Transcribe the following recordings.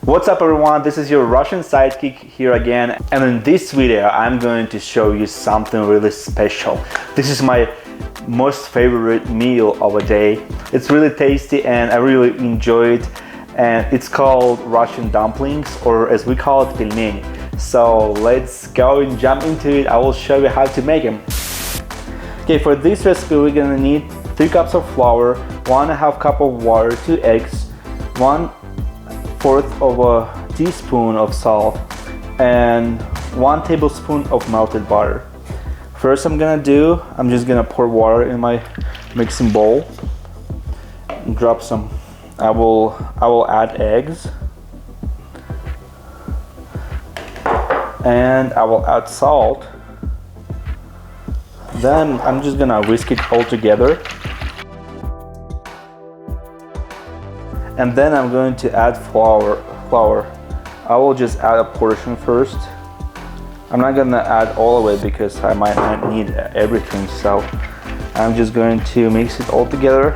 What's up everyone, this is your Russian Sidekick here again, and in this video I'm going to show you something really special. This is my most favorite meal of a day. It's really tasty and I really enjoy it, and it's called Russian dumplings, or as we call it, pelmeni. So let's go and jump into it. I will show you how to make them. Okay, for this recipe we're gonna need 3 cups of flour, 1.5 cup of water, 2 eggs, 1/4 of a teaspoon of salt, and 1 tablespoon of melted butter. First I'm just gonna pour water in my mixing bowl and drop some. I will add eggs, and I will add salt. Then I'm just gonna whisk it all together. And then I'm going to add flour. I will just add a portion first. I'm not gonna add all of it because I might not need everything, so I'm just going to mix it all together.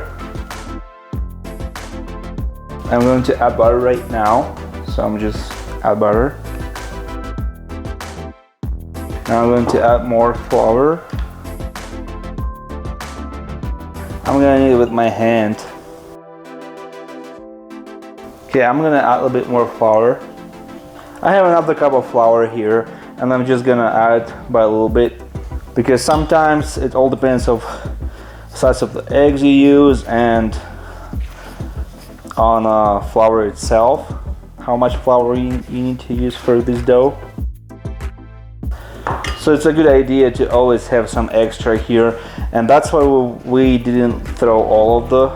I'm going to add butter right now, so I'm just add butter. Now I'm going to add more flour. I'm gonna knead it with my hand. Okay, I'm gonna add a little bit more flour. I have another cup of flour here, and I'm just gonna add by a little bit, because sometimes it all depends on the size of the eggs you use and on flour itself, how much flour you need to use for this dough. So it's a good idea to always have some extra here, and that's why we didn't throw all of the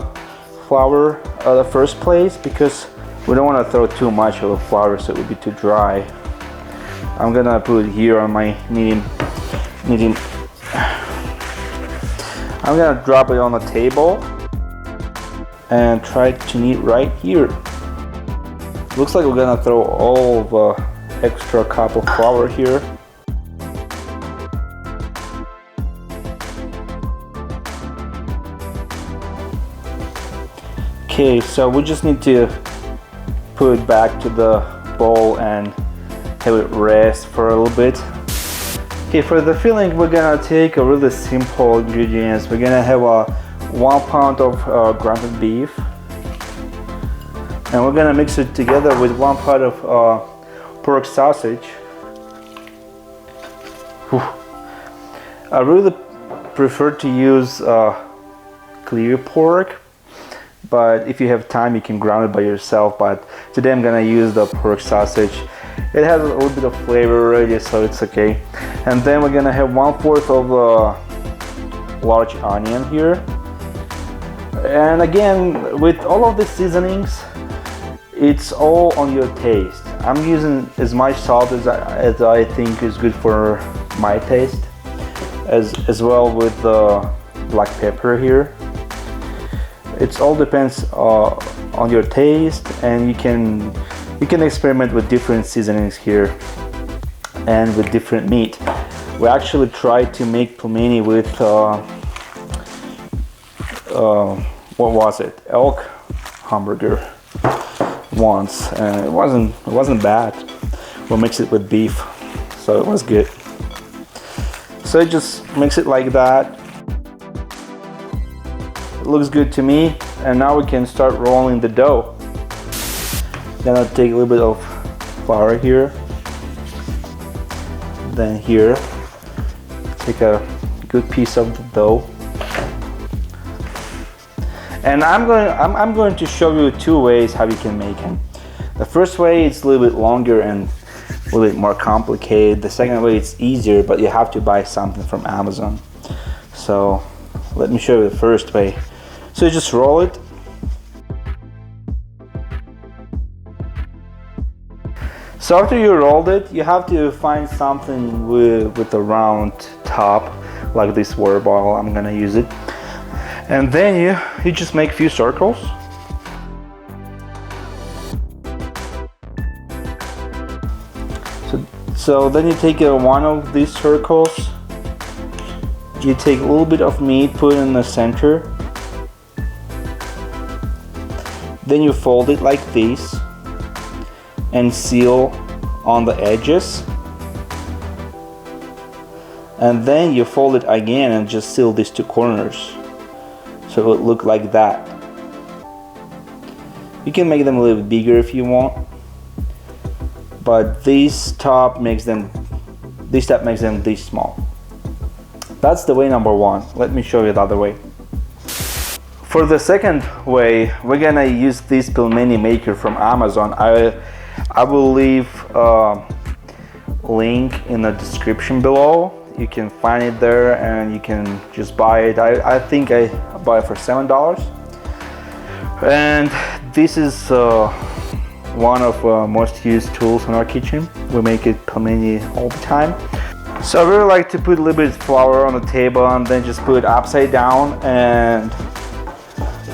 flour at the first place, because we don't want to throw too much of the flour so it would be too dry. I'm gonna put it here on my kneading. I'm gonna drop it on the table and try to knead right here. Looks like we're gonna throw all the extra cup of flour here. Okay, so we just need to put it back to the bowl and have it rest for a little bit. Okay, for the filling we're gonna take a really simple ingredients. We're gonna have 1 pound of ground beef, and we're gonna mix it together with 1 pound of pork sausage. Whew. I really prefer to use clear pork, but if you have time you can ground it by yourself, but today I'm gonna use the pork sausage. It has a little bit of flavor already, so it's okay. And then we're gonna have 1/4 of a large onion here. And again, with all of the seasonings, it's all on your taste. I'm using as much salt as I think is good for my taste, as well with the black pepper here. It all depends on your taste, and you can experiment with different seasonings here and with different meat. We actually tried to make pelmeni with what was it? Elk hamburger once, and it wasn't bad. We'll mix it with beef, so it was good. So just mix it like that. Looks good to me, and now we can start rolling the dough. Then I'll take a little bit of flour here, then here take a good piece of the dough, and I'm going to show you 2 ways how you can make them. The first way it's a little bit longer and a little bit more complicated. The second way it's easier, but you have to buy something from Amazon. So let me show you the first way. So you just roll it. So after you rolled it, you have to find something with a round top, like this water bottle. I'm gonna use it. And then you just make a few circles. So then you take one of these circles, you take a little bit of meat, put it in the center. Then you fold it like this, and seal on the edges, and then you fold it again and just seal these two corners so it will look like that. You can make them a little bit bigger if you want, but this top makes them this small. That's the way number one. Let me show you the other way. For the second way, we're gonna use this pelmeni maker from Amazon. I will leave a link in the description below. You can find it there and you can just buy it. I think I bought it for $7. And this is one of most used tools in our kitchen. We make it pelmeni all the time. So I really like to put a little bit of flour on the table and then just put it upside down and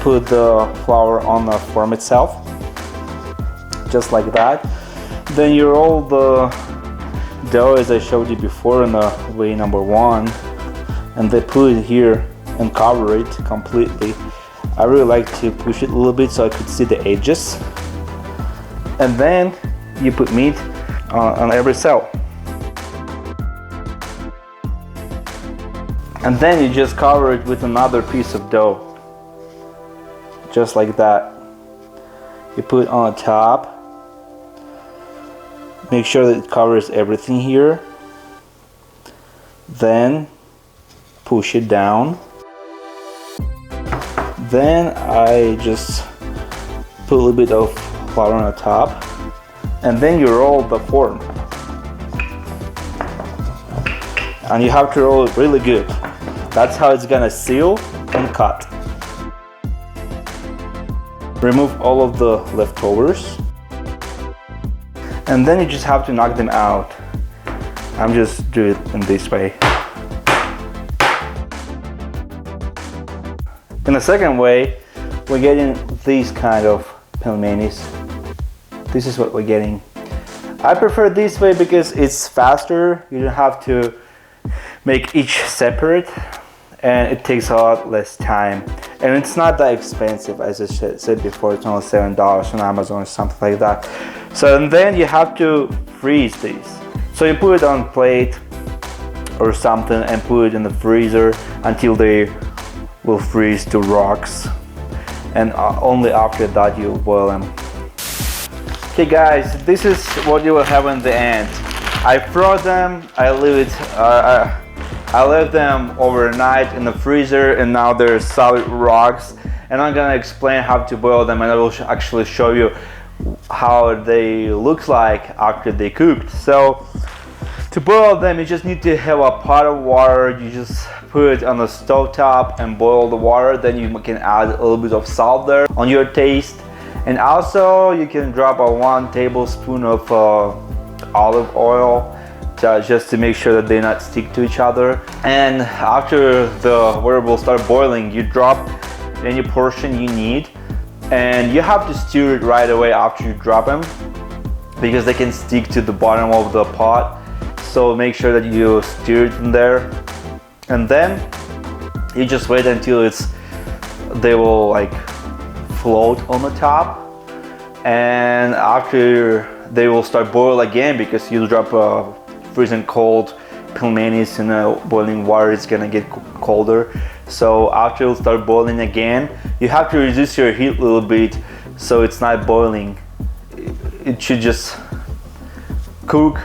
put the flour on the form itself, just like that. Then you roll the dough as I showed you before in the way number one, and then put it here and cover it completely. I really like to push it a little bit so I could see the edges. And then you put meat on every cell. And then you just cover it with another piece of dough. Just like that. You put it on the top. Make sure that it covers everything here. Then push it down. Then I just put a little bit of flour on the top. And then you roll the form. And you have to roll it really good. That's how it's gonna seal and cut. Remove all of the leftovers. And then you just have to knock them out. I'm just doing it in this way. In the second way, we're getting these kind of pelmenis. This is what we're getting. I prefer this way because it's faster. You don't have to make each separate, and it takes a lot less time. And it's not that expensive, as I said before. It's only $7 on Amazon or something like that. So and then you have to freeze these. So you put it on a plate or something and put it in the freezer until they will freeze to rocks. And only after that you boil them. Okay guys, this is what you will have in the end. I froze them, I left them overnight in the freezer, and now they're solid rocks. And I'm gonna explain how to boil them, and I will actually show you how they look like after they cooked. So to boil them, you just need to have a pot of water. You just put it on the stove top and boil the water. Then you can add a little bit of salt there on your taste. And also you can drop a 1 tablespoon of olive oil just to make sure that they not stick to each other. And after the water will start boiling, you drop any portion you need, and you have to stir it right away after you drop them because they can stick to the bottom of the pot. So make sure that you stir it in there, and then you just wait until they will like float on the top. And after they will start boil again, because you drop freezing cold pelmenis in boiling water, it's gonna get colder. So after it'll start boiling again, you have to reduce your heat a little bit so it's not boiling. It should just cook,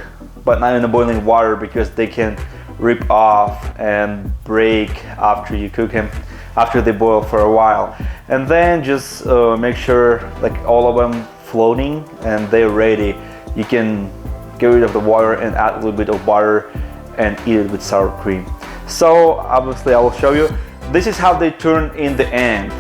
but not in the boiling water, because they can rip off and break after you cook them, after they boil for a while. And then just make sure like all of them floating and they're ready. You can get rid of the water and add a little bit of butter and eat it with sour cream. So obviously I will show you. This is how they turn in the end.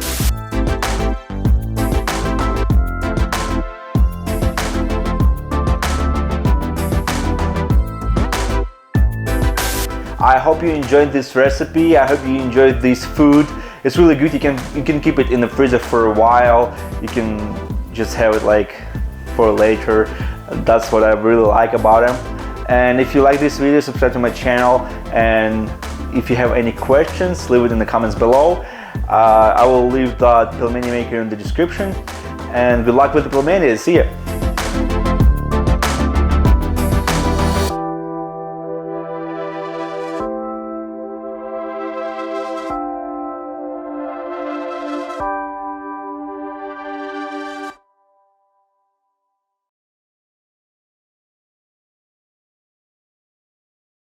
I hope you enjoyed this recipe. I hope you enjoyed this food. It's really good. You can keep it in the freezer for a while. You can just have it like for later. That's what I really like about them. And if you like this video, subscribe to my channel. And if you have any questions, leave it in the comments below. I will leave the pelmeni maker in the description. And good luck with the pelmeni. See ya.